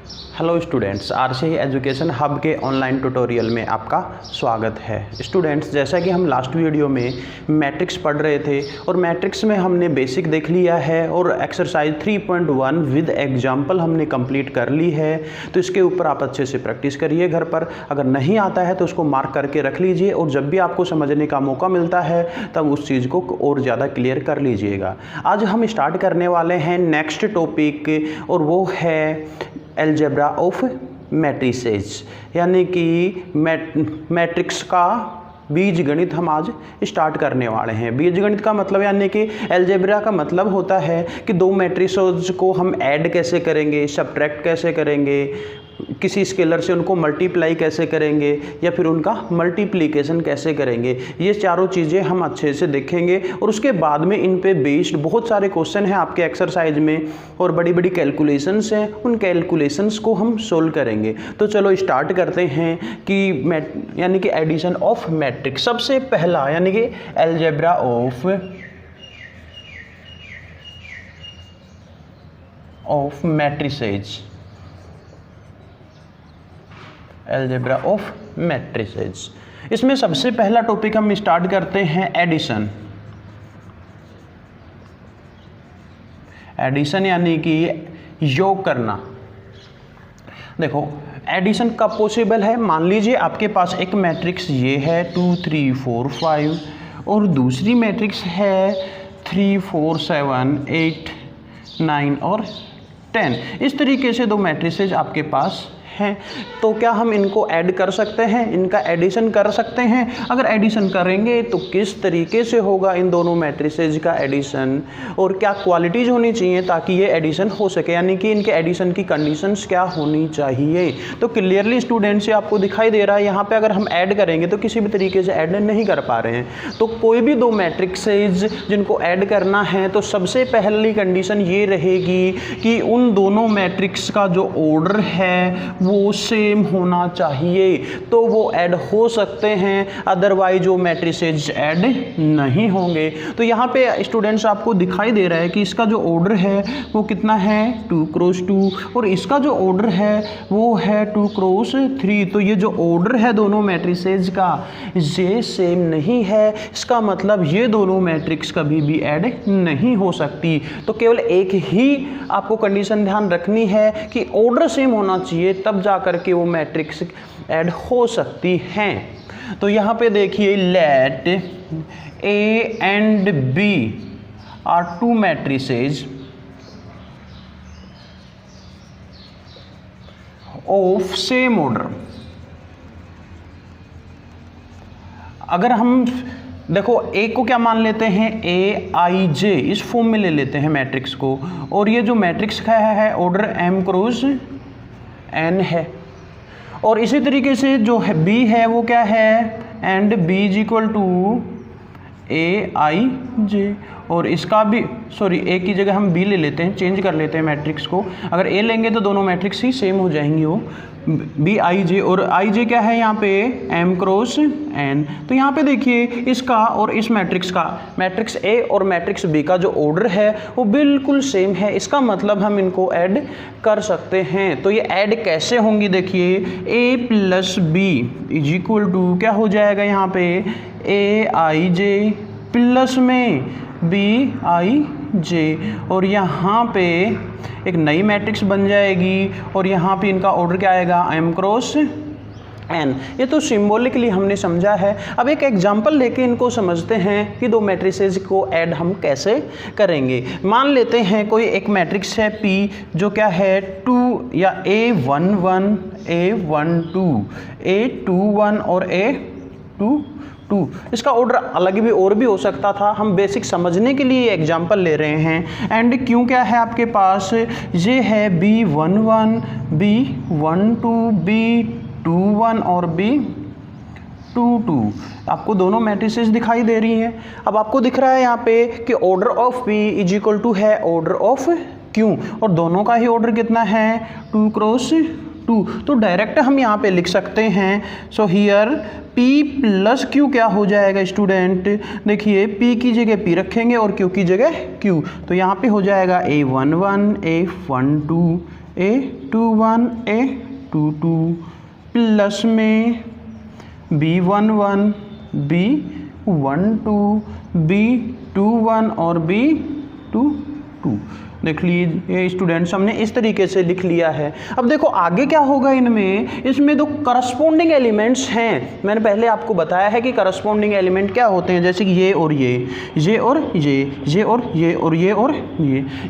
Hello students, RC education hub के online tutorial में आपका स्वागत है। स्टूडेंट्स, जैसा कि हम लास्ट वीडियो में मैट्रिक्स पढ़ रहे थे और मैट्रिक्स में हमने बेसिक देख लिया है और एक्सरसाइज 3.1 विद एग्जाम्पल हमने कंप्लीट कर ली है। तो इसके ऊपर आप अच्छे से प्रैक्टिस करिए घर पर। अगर नहीं आता है तो उसको मार्क करके रख लीजिए और जब भी आपको समझने का मौका मिलता है तब उस चीज़ को और ज़्यादा क्लियर कर लीजिएगा। आज हम स्टार्ट करने वाले हैं नेक्स्ट टॉपिक और वो है अलजेब्रा ऑफ मैट्रिसेस, यानी कि मैट्रिक्स का बीज गणित हम आज स्टार्ट करने वाले हैं। बीज गणित का मतलब यानी कि अलजेब्रा का मतलब होता है कि दो मैट्रिसेस को हम ऐड कैसे करेंगे, सब्ट्रैक्ट कैसे करेंगे, किसी स्केलर से उनको मल्टीप्लाई कैसे करेंगे या फिर उनका मल्टीप्लिकेशन कैसे करेंगे। ये चारों चीज़ें हम अच्छे से देखेंगे और उसके बाद में इन पे बेस्ड बहुत सारे क्वेश्चन हैं आपके एक्सरसाइज में और बड़ी बड़ी कैलकुलेशंस हैं, उन कैलकुलेशंस को हम सोल्व करेंगे। तो चलो स्टार्ट करते हैं कि यानी कि एडिशन ऑफ मैट्रिक्स। सबसे पहला यानी कि algebra of matrices, algebra of matrices. इसमें सबसे पहला टॉपिक हम स्टार्ट करते हैं एडिशन। एडिशन यानी कि योग करना। देखो एडिशन कब पॉसिबल है। मान लीजिए आपके पास एक मैट्रिक्स ये है 2 3 4 5 और दूसरी मैट्रिक्स है 3 4 7 8 9 और 10। इस तरीके से दो मैट्रिसेस आपके पास हैं। तो क्या हम इनको ऐड कर सकते हैं, इनका एडिशन कर सकते हैं? अगर एडिशन करेंगे तो किस तरीके से होगा इन दोनों मैट्रिसेस का एडिशन और क्या क्वालिटीज़ होनी चाहिए ताकि ये एडिशन हो सके, यानी कि इनके एडिशन की कंडीशंस क्या होनी चाहिए। तो क्लियरली स्टूडेंट से आपको दिखाई दे रहा है यहाँ पे अगर हम ऐड करेंगे तो किसी भी तरीके से ऐड नहीं कर पा रहे हैं। तो कोई भी दो मैट्रिक्सेस जिनको ऐड करना है तो सबसे पहली कंडीशन ये रहेगी कि उन दोनों मैट्रिक्स का जो ऑर्डर है वो सेम होना चाहिए, तो वो ऐड हो सकते हैं, अदरवाइज वो मैट्रिसेस ऐड नहीं होंगे। तो यहाँ पे स्टूडेंट्स आपको दिखाई दे रहा है कि इसका जो ऑर्डर है वो कितना है 2 क्रॉस 2 और इसका जो ऑर्डर है वो है 2 क्रॉस 3। तो ये जो ऑर्डर है दोनों मैट्रिसेस का ये सेम नहीं है, इसका मतलब ये दोनों मैट्रिक्स कभी भी ऐड नहीं हो सकती। तो केवल एक ही आपको कंडीशन ध्यान रखनी है कि ऑर्डर सेम होना चाहिए, तब जा करके वो मैट्रिक्स ऐड हो सकती हैं। तो यहाँ पे देखिए let A and B are two matrices of same order. अगर हम देखो ए को क्या मान लेते हैं, ए आई जे इस फॉर्म में ले लेते हैं मैट्रिक्स को, और ये जो मैट्रिक्स का है ऑर्डर m क्रॉस n है। और इसी तरीके से जो है b है वो क्या है and b is equal to a i j, और इसका भी सॉरी ए की जगह हम b ले लेते हैं, चेंज कर लेते हैं मैट्रिक्स को। अगर a लेंगे तो दोनों मैट्रिक्स ही सेम हो जाएंगी, वो बी आई जे, और आई जे क्या है यहाँ पे m क्रॉस n। तो यहाँ पे देखिए इसका और इस मैट्रिक्स का, मैट्रिक्स ए और मैट्रिक्स बी का जो ऑर्डर है वो बिल्कुल सेम है, इसका मतलब हम इनको ऐड कर सकते हैं। तो ये ऐड कैसे होंगी, देखिए a plus B is equal to क्या हो जाएगा यहाँ पे ए आई जे प्लस में बी आई जे, और यहाँ पे एक नई मैट्रिक्स बन जाएगी और यहाँ पे इनका ऑर्डर क्या आएगा m क्रॉस n। ये तो सिंबॉलिकली हमने समझा है। अब एक एग्जांपल लेके इनको समझते हैं कि दो मैट्रिसेस को ऐड हम कैसे करेंगे। मान लेते हैं कोई एक मैट्रिक्स है P जो क्या है 2 या A11 A12 A21 और A22। इसका ऑर्डर अलग भी और भी हो सकता था, हम बेसिक समझने के लिए एग्जांपल ले रहे हैं। एंड क्यों क्या है आपके पास, ये है B11 B12 B21 और B22। आपको दोनों मैट्रिसेस दिखाई दे रही हैं। अब आपको दिख रहा है यहाँ पे कि order of P is equal to है ऑर्डर ऑफ Q, और दोनों का ही ऑर्डर कितना है 2 क्रॉस 2। तो डायरेक्ट हम यहाँ पे लिख सकते हैं, so here P plus Q क्या हो जाएगा स्टूडेंट, देखिए P की जगह P रखेंगे और Q की जगह Q, तो यहाँ पे हो जाएगा A11 A12 A21 A22 plus में B11 B12 B21 और B22। देख लीजिए स्टूडेंट्स, हमने इस तरीके से लिख लिया है। अब देखो आगे क्या होगा इनमें, इसमें दो करस्पॉन्डिंग एलिमेंट्स हैं। मैंने पहले आपको बताया है कि करस्पॉन्डिंग एलिमेंट क्या होते हैं, जैसे कि ये और ये और ये और ये और ये और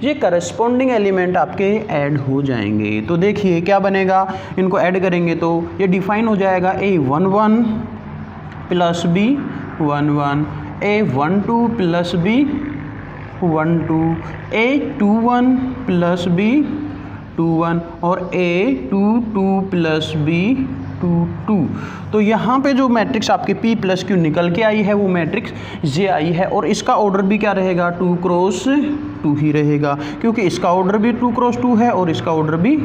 ये करस्पॉन्डिंग एलिमेंट आपके ऐड हो जाएंगे। तो देखिए क्या बनेगा, इनको ऐड करेंगे तो ये डिफाइन हो जाएगा A11 plus B11 A12 plus B12 A21 plus B21 और A22 प्लस B22। तो यहाँ पे जो मैट्रिक्स आपके P प्लस Q निकल के आई है वो मैट्रिक्स J आई है, और इसका ऑर्डर भी क्या रहेगा, 2 क्रॉस 2 ही रहेगा, क्योंकि इसका ऑर्डर भी 2 क्रॉस 2 है और इसका ऑर्डर भी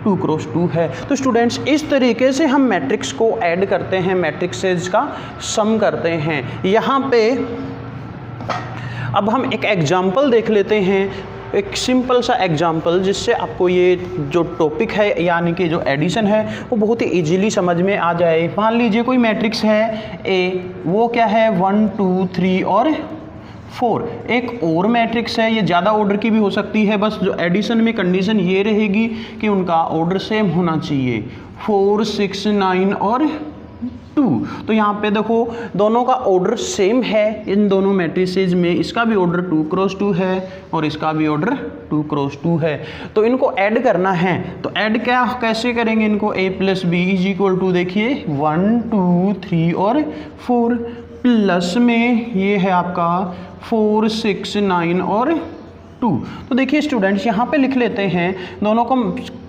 2 क्रॉस 2 है। तो स्टूडेंट्स इस तरीके से हम मैट्रिक्स को ऐड करते हैं, मैट्रिक्सेज का सम करते हैं। यहाँ पे अब हम एक एग्जाम्पल देख लेते हैं, एक सिंपल सा एग्जाम्पल, जिससे आपको ये जो टॉपिक है यानी कि जो एडिशन है वो बहुत ही इजीली समझ में आ जाए। मान लीजिए कोई मैट्रिक्स है A, वो क्या है 1 2 3 और 4। एक और मैट्रिक्स है, ये ज़्यादा ऑर्डर की भी हो सकती है, बस जो एडिशन में कंडीशन ये रहेगी कि उनका ऑर्डर सेम होना चाहिए, 4 6 9 और 2। तो यहाँ पे देखो दोनों का ऑर्डर सेम है इन दोनों मैट्रिसेज में, इसका भी ऑर्डर 2 क्रॉस 2 है और इसका भी ऑर्डर 2 क्रॉस 2 है। तो इनको ऐड करना है, तो ऐड क्या कैसे करेंगे इनको, A plus B is equal to, देखिए 1 2 3 और 4 प्लस में ये है आपका 4 6 9 और 2। तो देखिए स्टूडेंट्स यहाँ पे लिख लेते हैं, दोनों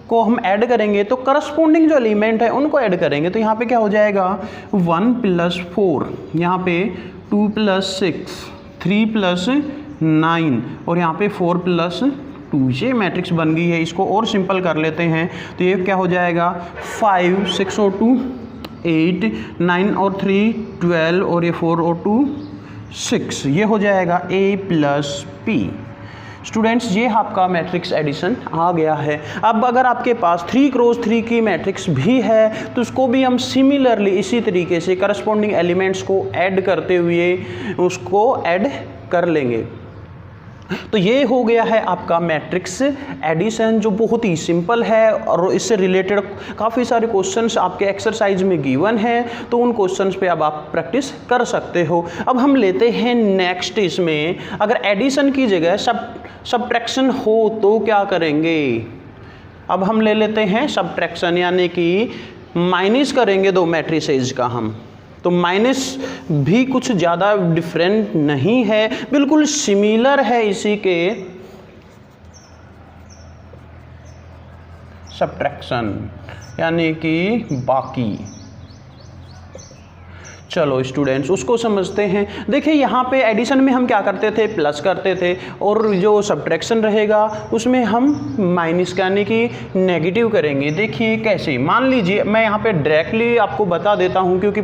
को हम ऐड करेंगे तो करस्पॉन्डिंग जो एलिमेंट है उनको ऐड करेंगे। तो यहाँ पे क्या हो जाएगा 1 प्लस 4, यहाँ पे 2 प्लस 6 3 प्लस 9 और यहाँ पे 4 प्लस 2। ये मैट्रिक्स बन गई है। इसको और सिंपल कर लेते हैं तो ये क्या हो जाएगा 5 6 और 2 8 9 और 3 12 और ये 4 और 2 6। ये हो जाएगा A प्लस P। स्टूडेंट्स ये आपका मैट्रिक्स एडिशन आ गया है। अब अगर आपके पास 3 क्रॉस 3 की मैट्रिक्स भी है तो उसको भी हम सिमिलरली इसी तरीके से करस्पॉन्डिंग एलिमेंट्स को ऐड करते हुए उसको ऐड कर लेंगे। तो ये हो गया है आपका मैट्रिक्स एडिशन, जो बहुत ही सिंपल है और इससे रिलेटेड काफ़ी सारे क्वेश्चंस आपके एक्सरसाइज में गिवन हैं, तो उन क्वेश्चंस पे अब आप प्रैक्टिस कर सकते हो। अब हम लेते हैं नेक्स्ट, इसमें अगर एडिशन की जगह सब्ट्रैक्शन हो तो क्या करेंगे। अब हम ले लेते हैं सब्ट्रैक्शन, यानी कि माइनस करेंगे दो मैट्रिसेज का हम। तो माइनस भी कुछ ज़्यादा डिफरेंट नहीं है, बिल्कुल सिमिलर है इसी के सब्ट्रैक्शन, यानी कि बाकी। चलो स्टूडेंट्स उसको समझते हैं। देखिए यहाँ पे एडिशन में हम क्या करते थे, प्लस करते थे, और जो सब्ट्रैक्शन रहेगा उसमें हम माइनस यानी कि नेगेटिव करेंगे। देखिए कैसे, मान लीजिए मैं यहाँ पे डायरेक्टली आपको बता देता हूँ क्योंकि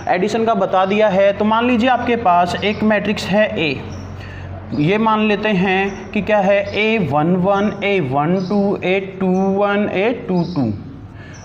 एडिशन का बता दिया है। तो मान लीजिए आपके पास एक मैट्रिक्स है A, ये मान लेते हैं कि क्या है A11 A12 A21 A22,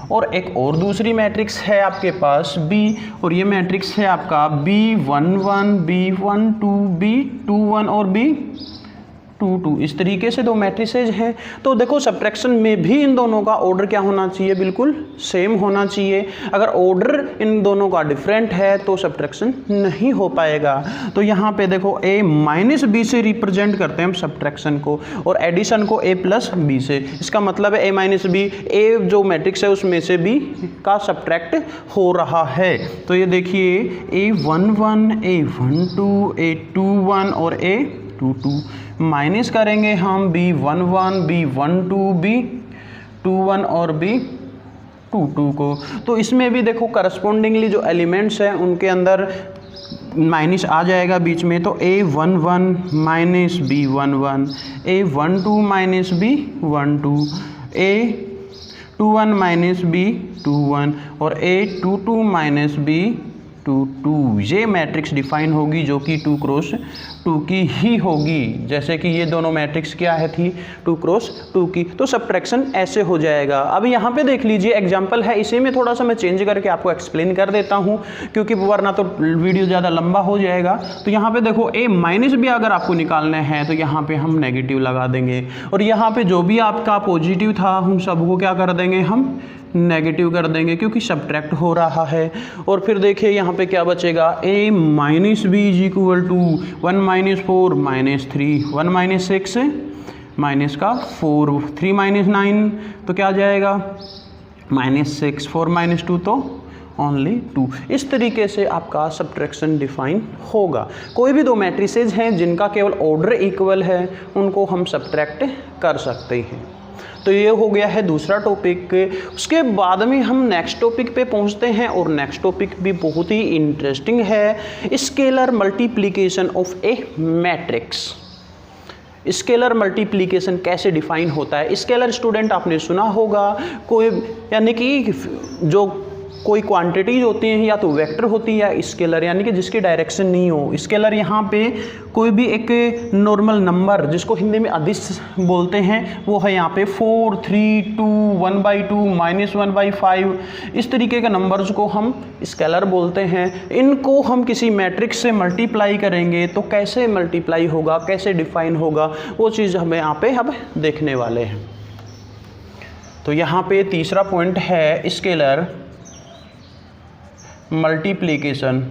और एक और दूसरी मैट्रिक्स है आपके पास B, और ये मैट्रिक्स है आपका B11 B12 B21 और B22। इस तरीके से दो मैट्रिसेज हैं। तो देखो सब्ट्रैक्शन में भी इन दोनों का ऑर्डर क्या होना चाहिए, बिल्कुल सेम होना चाहिए। अगर ऑर्डर इन दोनों का डिफरेंट है तो सब्ट्रैक्शन नहीं हो पाएगा। तो यहाँ पे देखो A माइनस B से रिप्रेजेंट करते हैं हम सब्ट्रैक्शन को, और एडिशन को A प्लस B से। इसका मतलब है A माइनस B, A जो मैट्रिक्स है उसमें से B का सब्ट्रैक्ट हो रहा है। तो ये देखिए A11 A12 A21 और A22 माइनस करेंगे हम B11 B12 B21 और B22 को। तो इसमें भी देखो करस्पॉन्डिंगली जो एलिमेंट्स हैं उनके अंदर माइनस आ जाएगा बीच में। तो A11 minus B11 A12 minus B12 A21 minus B21 और A22 माइनस B22। ये मैट्रिक्स डिफाइन होगी जो कि 2 क्रॉस 2 की ही होगी, जैसे कि ये दोनों मैट्रिक्स क्या है थी 2 क्रॉस 2 की, तो सब्ट्रैक्शन ऐसे हो जाएगा। अब यहाँ पे देख लीजिए एग्जांपल है, इसी में थोड़ा सा मैं चेंज करके आपको एक्सप्लेन कर देता हूँ क्योंकि वरना तो वीडियो ज़्यादा लंबा हो जाएगा। तो यहाँ पे देखो a माइनस भी अगर आपको निकालना है तो यहाँ पे हम नेगेटिव लगा देंगे और यहाँ पे जो भी आपका पॉजिटिव था हम सबको क्या कर देंगे, हम नेगेटिव कर देंगे क्योंकि सब्ट्रैक्ट हो रहा है। और फिर देखिए यहाँ पे क्या बचेगा, a minus B is equal to 1 minus 4 minus 3 1 minus 6 minus का 4 3 माइनस 9 तो क्या आ जाएगा -6 4 माइनस 2 तो ओनली 2। इस तरीके से आपका सब्ट्रैक्शन डिफाइन होगा। कोई भी दो मैट्रिसेज हैं जिनका केवल ऑर्डर इक्वल है उनको हम सब्ट्रैक्ट कर सकते हैं। तो ये हो गया है दूसरा टॉपिक। उसके बाद में हम नेक्स्ट टॉपिक पे पहुंचते हैं और नेक्स्ट टॉपिक भी बहुत ही इंटरेस्टिंग है, scalar multiplication of A matrix. Scalar multiplication कैसे डिफाइन होता है। स्केलर स्टूडेंट आपने सुना होगा, कोई यानी कि जो कोई क्वांटिटीज होती हैं या तो वेक्टर होती है या स्केलर, यानी कि जिसकी डायरेक्शन नहीं हो। स्केलर यहाँ पे कोई भी एक नॉर्मल नंबर जिसको हिंदी में अदिश बोलते हैं वो है यहाँ पे 4 3 2 1/2 -1/5 इस तरीके के नंबर्स को हम स्केलर बोलते हैं। इनको हम किसी मैट्रिक्स से मल्टीप्लाई करेंगे तो कैसे मल्टीप्लाई होगा, कैसे डिफाइन होगा, वो चीज़ हमें यहाँ पे अब देखने वाले हैं। तो यहाँ पे तीसरा पॉइंट है स्केलर मल्टीप्लिकेशन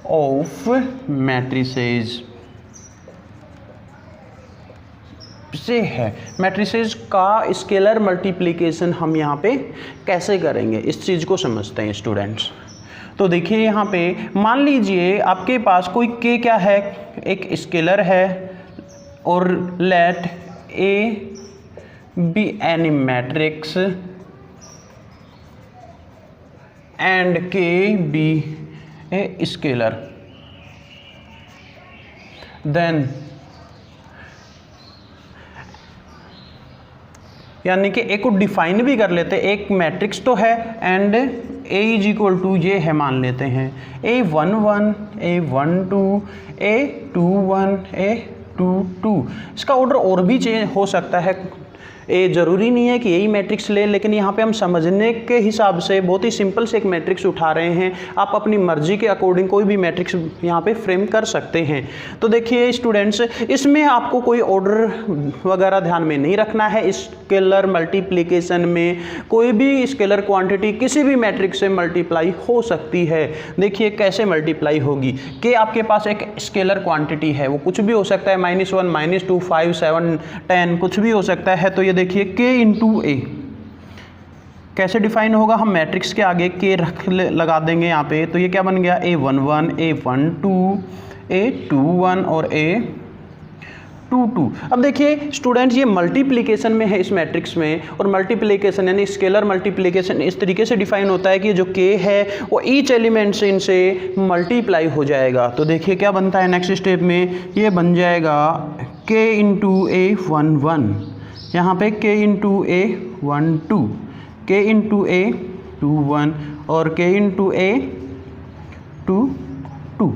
ऑफ मैट्रिसेज से है। मैट्रिसेज का स्केलर मल्टीप्लिकेशन हम यहाँ पे कैसे करेंगे, इस चीज़ को समझते हैं स्टूडेंट्स। तो देखिए यहाँ पे मान लीजिए आपके पास कोई k क्या है, एक स्केलर है और let A be any matrix and k be a scalar, then यानी कि ए को डिफाइन भी कर लेते हैं। एक मैट्रिक्स तो है and a is equal to ये है, मान लेते हैं a11 a12 a21 a22। इसका ऑर्डर और भी चेंज हो सकता है, ये ज़रूरी नहीं है कि यही मैट्रिक्स ले, लेकिन यहाँ पे हम समझने के हिसाब से बहुत ही सिंपल से एक मैट्रिक्स उठा रहे हैं। आप अपनी मर्जी के अकॉर्डिंग कोई भी मैट्रिक्स यहाँ पे फ्रेम कर सकते हैं। तो देखिए स्टूडेंट्स, इसमें आपको कोई ऑर्डर वगैरह ध्यान में नहीं रखना है। स्केलर मल्टीप्लिकेशन में कोई भी स्केलर क्वांटिटी किसी भी मैट्रिक्स से मल्टीप्लाई हो सकती है। देखिए कैसे मल्टीप्लाई होगी, कि आपके पास एक स्केलर क्वांटिटी है, वो कुछ भी हो सकता है, -1 -2 5 7 10 कुछ भी हो सकता है। तो ये देखिए k इंटू ए कैसे डिफाइन होगा, हम मैट्रिक्स के आगे k लगा देंगे यहाँ पे। तो ये क्या बन गया, a11 a12 a21 और a22। अब देखिए स्टूडेंट्स, ये मल्टीप्लिकेशन में है इस मैट्रिक्स में, और मल्टीप्लिकेशन यानी स्केलर मल्टीप्लिकेशन इस तरीके से डिफाइन होता है कि जो k है वो ईच एलिमेंट से इनसे मल्टीप्लाई हो जाएगा। तो देखिए क्या बनता है नेक्स्ट स्टेप में, ये बन जाएगा k इंटू a11, यहाँ पे k into a12 k into a21 और k इंटू a22।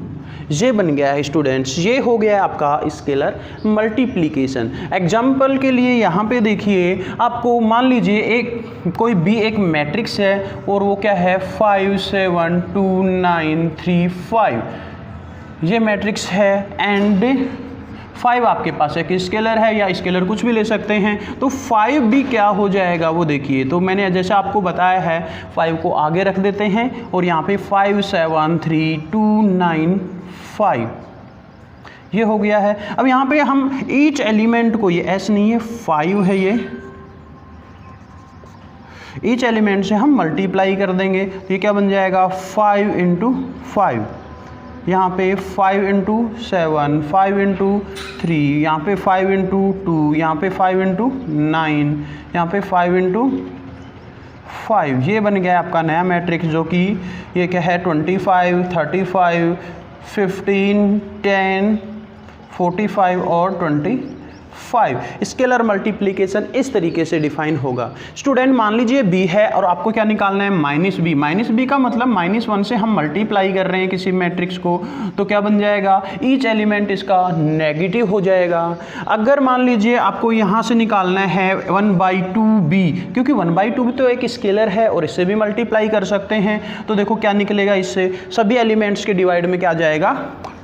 ये बन गया है स्टूडेंट्स, ये हो गया है आपका स्केलर मल्टीप्लिकेशन। एग्जाम्पल के लिए यहाँ पे देखिए, आपको मान लीजिए एक कोई भी एक मैट्रिक्स है और वो क्या है 5 7 2 9 3 5, ये मैट्रिक्स है एंड 5 आपके पास एक स्केलर है या स्केलर कुछ भी ले सकते हैं। तो 5 भी क्या हो जाएगा वो देखिए, तो मैंने जैसे आपको बताया है 5 को आगे रख देते हैं और यहाँ पे 5 7 3 2 9 5 ये हो गया है। अब यहाँ पे हम ईच एलिमेंट को, ये एस नहीं है 5 है, ये ईच एलिमेंट से हम मल्टीप्लाई कर देंगे। तो ये क्या बन जाएगा 5 इंटू 5, यहाँ पे 5 इंटू 7 5 इंटू 3, यहाँ पे 5 इंटू 2, यहाँ पे 5 इंटू 9, यहाँ पे 5 इंटू 5। ये बन गया आपका नया मैट्रिक्स, जो कि ये क्या है 25 35 15 10 45 और 5। स्केलर मल्टीप्लिकेशन इस तरीके से डिफाइन होगा। स्टूडेंट मान लीजिए b है और आपको क्या निकालना है, -b। -b का मतलब -1 से हम मल्टीप्लाई कर रहे हैं किसी मैट्रिक्स को, तो क्या बन जाएगा, ईच एलिमेंट इसका नेगेटिव हो जाएगा। अगर मान लीजिए आपको यहाँ से निकालना है 1/2b, क्योंकि 1/2 तो एक स्केलर है और इससे भी मल्टीप्लाई कर सकते हैं, तो देखो क्या निकलेगा, इससे सभी एलिमेंट्स के डिवाइड में क्या आ जाएगा,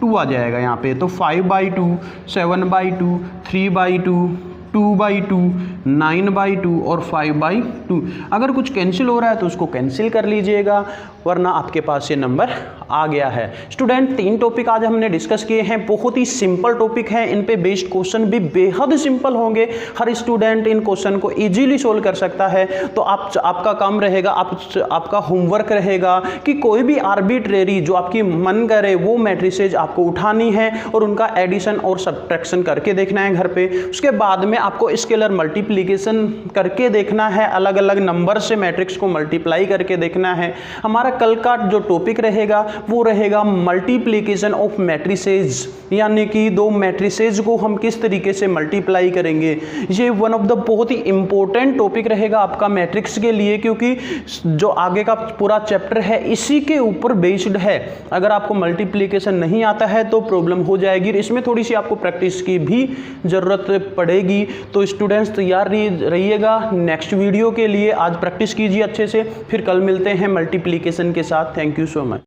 2 आ जाएगा यहाँ पे। तो 5/2, 7/2, 3/2, 2/2, 9/2 और 5/2। अगर कुछ कैंसिल हो रहा है तो उसको कैंसिल कर लीजिएगा, वरना आपके पास ये नंबर आ गया है। स्टूडेंट 3 टॉपिक आज हमने डिस्कस किए हैं, बहुत ही सिंपल टॉपिक हैं, इन पे बेस्ड क्वेश्चन भी बेहद सिंपल होंगे। हर स्टूडेंट इन क्वेश्चन को इजीली सोल्व कर सकता है। तो आपका काम रहेगा, आपका होमवर्क रहेगा कि कोई भी आर्बिट्रेरी जो आपकी मन करे वो मैट्रिसेज आपको उठानी है और उनका एडिशन और सब्ट्रैक्शन करके देखना है घर पे। उसके बाद में आपको स्केलर मल्टीप्लिकेशन करके देखना है, अलग अलग नंबर से मैट्रिक्स को मल्टीप्लाई करके देखना है। हमारा कल का जो टॉपिक रहेगा वो रहेगा मल्टीप्लिकेशन ऑफ मैट्रिसेज, यानी कि 2 मैट्रिसेज को हम किस तरीके से मल्टीप्लाई करेंगे। ये वन ऑफ द बहुत ही इंपॉर्टेंट टॉपिक रहेगा आपका मैट्रिक्स के लिए, क्योंकि जो आगे का पूरा चैप्टर है इसी के ऊपर बेस्ड है। अगर आपको मल्टीप्लिकेशन नहीं आता है तो प्रॉब्लम हो जाएगी, इसमें थोड़ी सी आपको प्रैक्टिस की भी ज़रूरत पड़ेगी। तो स्टूडेंट्स तैयार रहिएगा नेक्स्ट वीडियो के लिए। आज प्रैक्टिस कीजिए अच्छे से, फिर कल मिलते हैं मल्टीप्लिकेशन के साथ। Thank you so much.